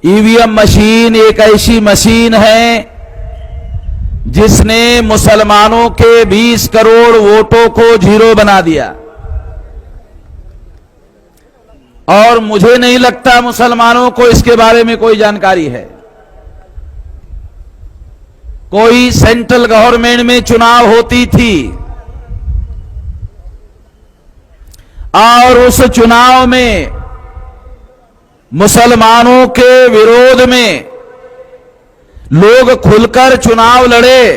EVM machine एक ऐसी machine है जिसने मुसलमानों के 20 करोड़ वोटों को जीरो बना दिया। और मुझे नहीं लगता मुसलमानों को इसके बारे में कोई जानकारी है। कोई सेंट्रल गवर्नमेंट में चुनाव होती थी और उस चुनाव में मुसलमानों के विरोध में लोग खुलकर चुनाव लड़े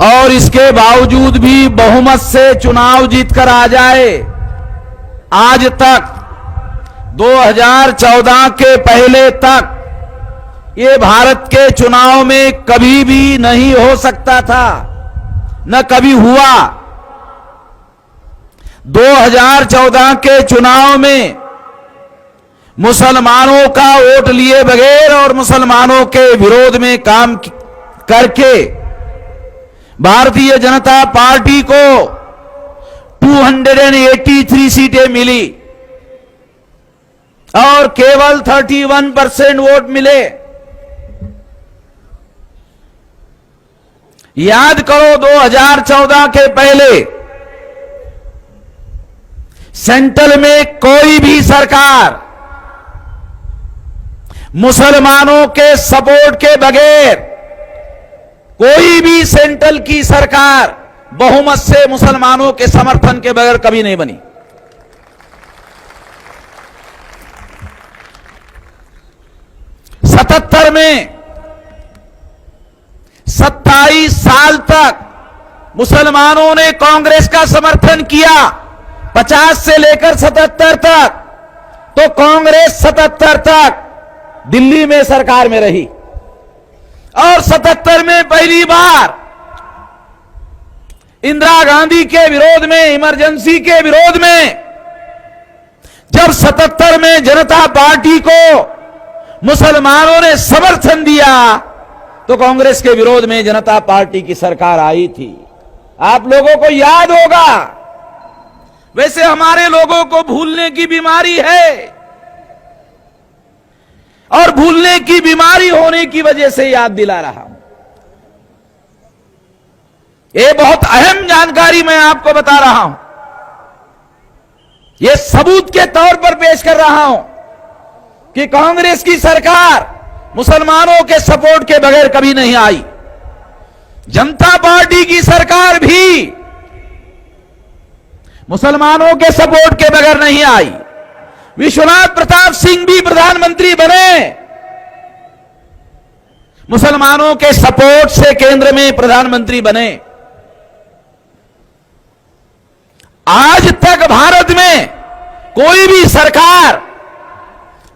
और इसके बावजूद भी बहुमत से चुनाव जीतकर आ जाए। आज तक 2014 के पहले तक ये भारत के चुनाव में कभी भी नहीं हो सकता था, न कभी हुआ। 2014 के चुनाव में मुसलमानों का वोट लिए बगैर और मुसलमानों के विरोध में काम करके भारतीय जनता पार्टी को 283 सीटें मिली और केवल 31% वोट मिले। याद करो 2014 के पहले सेंट्रल में कोई भी सरकार मुसलमानों के सपोर्ट के बगैर, कोई भी सेंट्रल की सरकार बहुमत से मुसलमानों के समर्थन के बगैर कभी नहीं बनी। सतहत्तर में 27 साल तक मुसलमानों ने कांग्रेस का समर्थन किया। 50 से लेकर 77 तक तो कांग्रेस 77 तक दिल्ली में सरकार में रही और 77 में पहली बार इंदिरा गांधी के विरोध में, इमरजेंसी के विरोध में, जब 77 में जनता पार्टी को मुसलमानों ने समर्थन दिया तो कांग्रेस के विरोध में जनता पार्टी की सरकार आई थी। आप लोगों को याद होगा। वैसे हमारे लोगों को भूलने की बीमारी है और भूलने की बीमारी होने की वजह से याद दिला रहा हूं। यह बहुत अहम जानकारी मैं आपको बता रहा हूं। यह सबूत के तौर पर पेश कर रहा हूं कि कांग्रेस की सरकार मुसलमानों के सपोर्ट के बगैर कभी नहीं आई। जनता पार्टी की सरकार भी मुसलमानों के सपोर्ट के बगैर नहीं आई। विश्वनाथ प्रताप सिंह भी प्रधानमंत्री बने मुसलमानों के सपोर्ट से, केंद्र में प्रधानमंत्री बने। आज तक भारत में कोई भी सरकार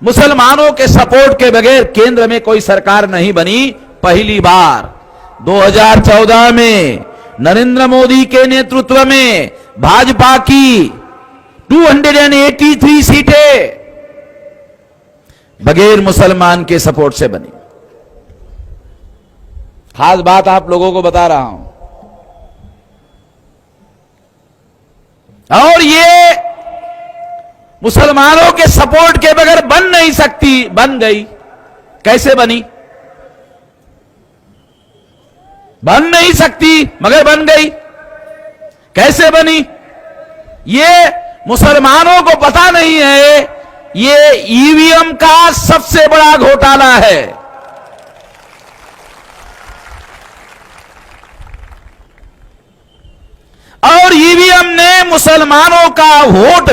मुसलमानों के सपोर्ट के बगैर केंद्र में कोई सरकार नहीं बनी। पहली बार 2014 में नरेंद्र मोदी के नेतृत्व में भाजपा की 283 सीटें बगैर मुसलमान के सपोर्ट से बनी। खास बात आप लोगों को बता रहा हूं। और ये मुसलमानों के सपोर्ट के बगैर बन नहीं सकती, बन गई। कैसे बनी? बन नहीं सकती मगर बन गई। कैसे बनी? ये मुसलमानों को पता नहीं है। ये ईवीएम का सबसे बड़ा घोटाला है। और ईवीएम ने मुसलमानों का वोट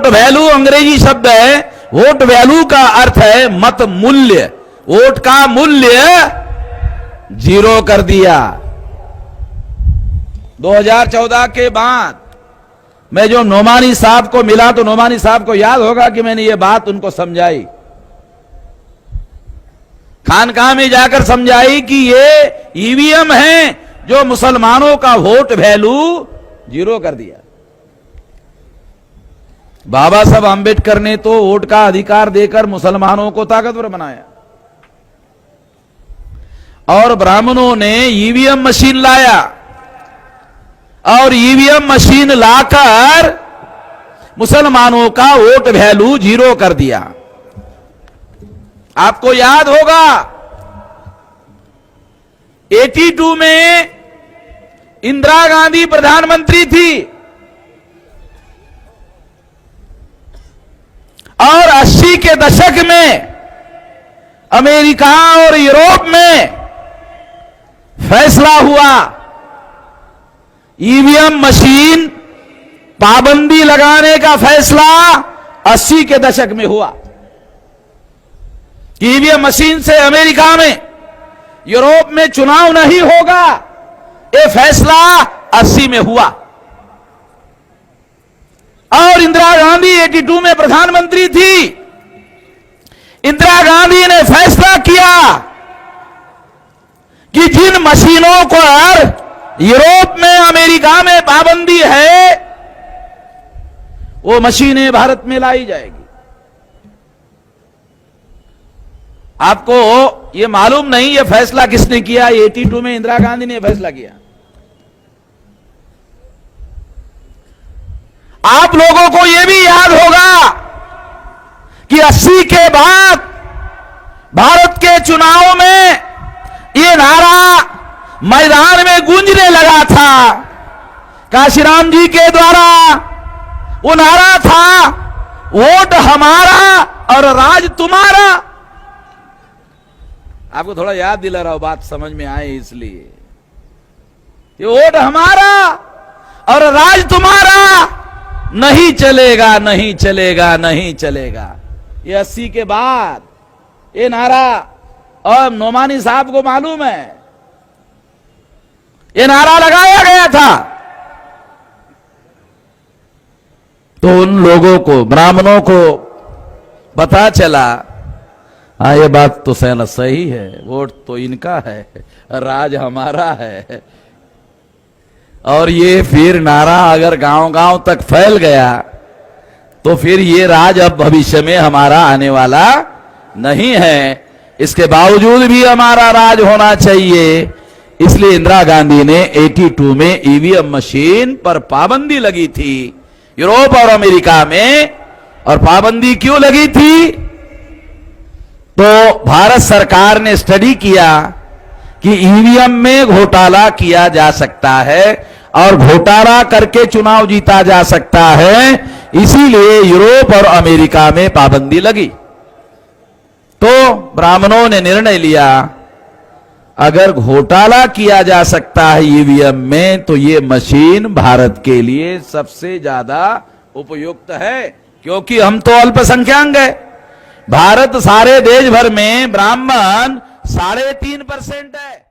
वैल्यू अंग्रेजी शब्द है। वोट वैल्यू का अर्थ है मत मूल्य। वोट का मूल्य जीरो कर दिया। 2014 के बाद मैं जो नोमानी साहब को मिला तो नोमानी साहब को याद होगा कि मैंने ये बात उनको समझाई, खानकाह में जाकर समझाई कि ये ईवीएम है जो मुसलमानों का वोट वैल्यू जीरो कर दिया। बाबा साहब आंबेडकर ने तो वोट का अधिकार देकर मुसलमानों को ताकतवर बनाया और ब्राह्मणों ने ईवीएम मशीन लाया और ईवीएम मशीन लाकर मुसलमानों का वोट वैल्यू जीरो कर दिया। आपको याद होगा 82 में इंदिरा गांधी प्रधानमंत्री थी और 80 के दशक में अमेरिका और यूरोप में फैसला हुआ ईवीएम मशीन पाबंदी लगाने का फैसला 80 के दशक में हुआ। ईवीएम मशीन से अमेरिका में यूरोप में चुनाव नहीं होगा, यह फैसला 80 में हुआ। और इंदिरा गांधी 82 में प्रधानमंत्री थी। इंदिरा गांधी ने फैसला किया कि जिन मशीनों को यूरोप में अमेरिका में पाबंदी है वो मशीनें भारत में लाई जाएगी। आपको ये मालूम नहीं ये फैसला किसने किया? 82 में इंदिरा गांधी ने फैसला किया। आप लोगों को यह भी याद होगा कि 80 के बाद भारत के चुनाव में यह नारा मैदान में गूंजने लगा था। काशीराम जी के द्वारा वो नारा था, वोट हमारा और राज तुम्हारा। आपको थोड़ा याद दिला रहा हूं, बात समझ में आए इसलिए। ये वोट हमारा और राज तुम्हारा, नहीं चलेगा, नहीं चलेगा, नहीं चलेगा। ये 80 के बाद ये नारा, और नोमानी साहब को मालूम है, ये नारा लगाया गया था। तो उन लोगों को, ब्राह्मणों को पता चला, हाँ ये बात तो सहना सही है, वोट तो इनका है, राज हमारा है। और ये फिर नारा अगर गांव-गांव तक फैल गया तो फिर ये राज अब भविष्य में हमारा आने वाला नहीं है। इसके बावजूद भी हमारा राज होना चाहिए, इसलिए इंदिरा गांधी ने 82 में ईवीएम मशीन पर पाबंदी लगी थी यूरोप और अमेरिका में। और पाबंदी क्यों लगी थी? तो भारत सरकार ने स्टडी किया कि ईवीएम में घोटाला किया जा सकता है और घोटाला करके चुनाव जीता जा सकता है, इसीलिए यूरोप और अमेरिका में पाबंदी लगी। तो ब्राह्मणों ने निर्णय लिया, अगर घोटाला किया जा सकता है ईवीएम में तो ये मशीन भारत के लिए सबसे ज्यादा उपयुक्त है, क्योंकि हम तो अल्पसंख्यक हैं। भारत सारे देश भर में ब्राह्मण 3.5% है।